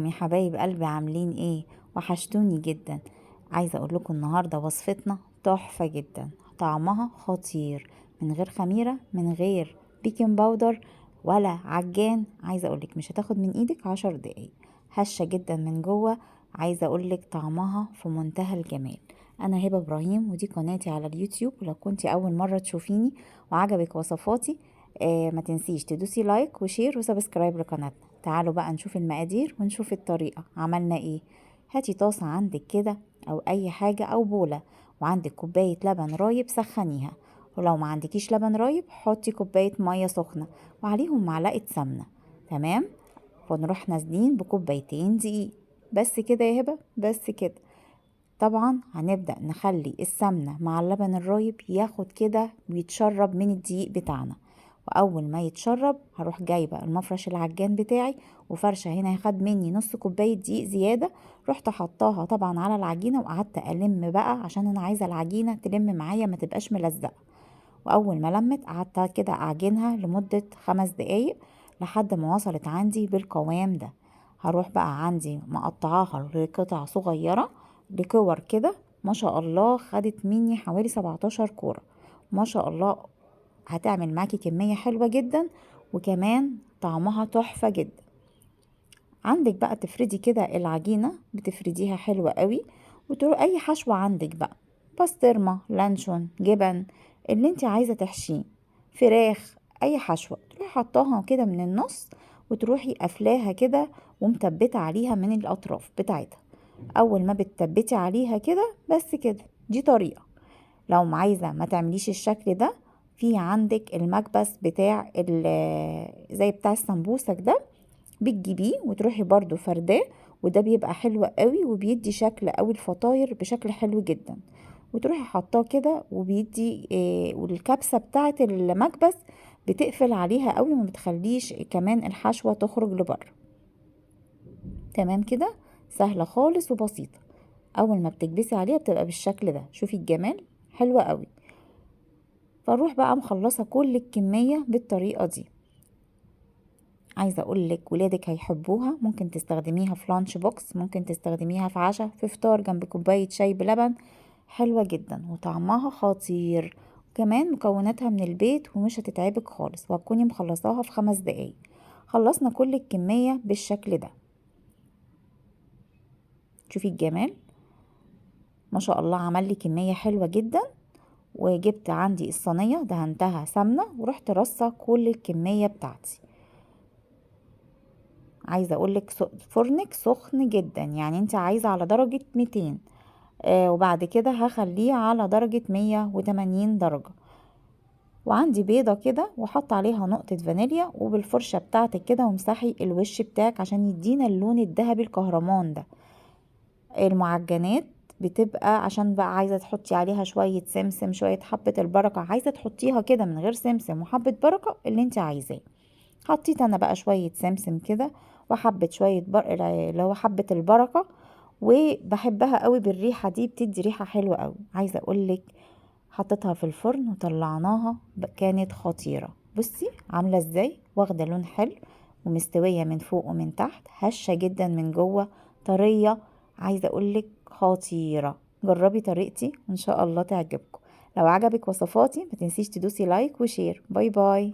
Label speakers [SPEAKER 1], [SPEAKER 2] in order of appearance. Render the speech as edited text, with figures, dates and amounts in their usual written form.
[SPEAKER 1] يا حبايب قلبي، عاملين ايه؟ وحشتوني جدا. عايزه اقول لكم النهارده وصفتنا تحفه جدا، طعمها خطير، من غير خميره، من غير بيكنج باودر ولا عجان. عايزه اقول لك مش هتاخد من ايدك 10 دقايق، هشه جدا من جوه. عايزه اقول لك طعمها في منتهى الجمال. انا هبه ابراهيم، ودي قناتي على اليوتيوب. ولو كنتي اول مره تشوفيني وعجبك وصفاتي، ما تنسيش تدوسي لايك وشير وسبسكرايب لقناتنا. تعالوا بقى نشوف المقادير ونشوف الطريقة. عملنا ايه؟ هاتي طاسة عندك كده او اي حاجة او بولة، وعندك كوباية لبن رايب سخنيها، ولو ما عندكيش لبن رايب حطي كوباية مية سخنة وعليهم معلقة سمنة. تمام. ونروح نازلين بكوبايتين دقيق. بس كده يا هبة، بس كده. طبعا هنبدأ نخلي السمنة مع اللبن الرايب ياخد كده ويتشرب من الدقيق بتاعنا. واول ما يتشرب هروح جايبه المفرش العجان بتاعي وفرشه. هنا خد مني نص كوبايه دقيق زياده، رحت حطاها طبعا على العجينه وقعدت الم بقى، عشان انا عايزه العجينه تلم معايا ما تبقاش ملزقه. واول ما لمت قعدت كده اعجنها لمده 5 دقايق لحد ما وصلت عندي بالقوام ده. هروح بقى عندي مقطعاها لقطع صغيره، لكور كده. ما شاء الله خدت مني حوالي 17 كوره، ما شاء الله. هتعمل معاكي كمية حلوة جدا، وكمان طعمها تحفة جدا. عندك بقى تفردي كده العجينة، بتفرديها حلوة قوي، وتروح اي حشوة عندك بقى، بسطرمة، لانشون، جبن، اللي انت عايزة تحشيه، فراخ، اي حشوة تروحي حطاها كده من النص، وتروحي قافلاها كده ومثبتة عليها من الاطراف بتاعتها. اول ما بتثبتي عليها كده بس كده. دي طريقة. لو عايزة ما تعمليش الشكل ده، في عندك المكبس بتاع زي بتاع السمبوسك ده، بتجيبيه وتروحي برضو فرداه، وده بيبقى حلو قوي وبيدي شكل قوي الفطاير بشكل حلو جدا. وتروحي حطاه كده وبيدي والكبسة بتاعة المكبس بتقفل عليها قوي، ما بتخليش كمان الحشوة تخرج لبره. تمام كده، سهلة خالص وبسيطة. اول ما بتكبسي عليها بتبقى بالشكل ده. شوفي الجمال، حلوة قوي. فاروح بقى مخلصة كل الكمية بالطريقة دي. عايزة اقولك ولادك هيحبوها. ممكن تستخدميها في لانش بوكس، ممكن تستخدميها في عشاء، في فطار جنب كوباية شاي بلبن. حلوة جدا وطعمها خطير. كمان مكوناتها من البيت ومش هتتعبك خالص، وهتكوني مخلصاها في 5 دقايق. خلصنا كل الكمية بالشكل ده. شوفي الجمال، ما شاء الله. عمل لي كمية حلوة جدا. وجبت عندي الصينية دهنتها سمنة ورحت رصة كل الكمية بتاعتي. عايزة اقولك فرنك سخن جدا، يعني انت عايزة على درجة 200. وبعد كده هخليه على درجة 180 درجة. وعندي بيضة كده وحط عليها نقطة فانيليا، وبالفرشة بتاعتك كده ومسحي الوش بتاعك عشان يدينا اللون الذهبي الكهرمان ده. المعجنات بتبقى عشان بقى عايزة تحطي عليها شوية سمسم، شوية حبة البركة، عايزة تحطيها كده من غير سمسم وحبة بركة، اللي انت عايزاه. حطيت انا بقى شوية سمسم كده، وحبة شوية اللي هو حبة البركة. وبحبها قوي بالريحة دي، بتدي ريحة حلوة قوي. عايزة اقولك حطيتها في الفرن وطلعناها كانت خطيرة. بصي عاملة ازاي، واخدة لون حلو ومستوية من فوق ومن تحت، هشة جدا من جوه، طرية. عايزة اقولك خطيرة. جربي طريقتي وان شاء الله تعجبكم. لو عجبك وصفاتي ما تنسيش تدوسي لايك وشير. باي باي.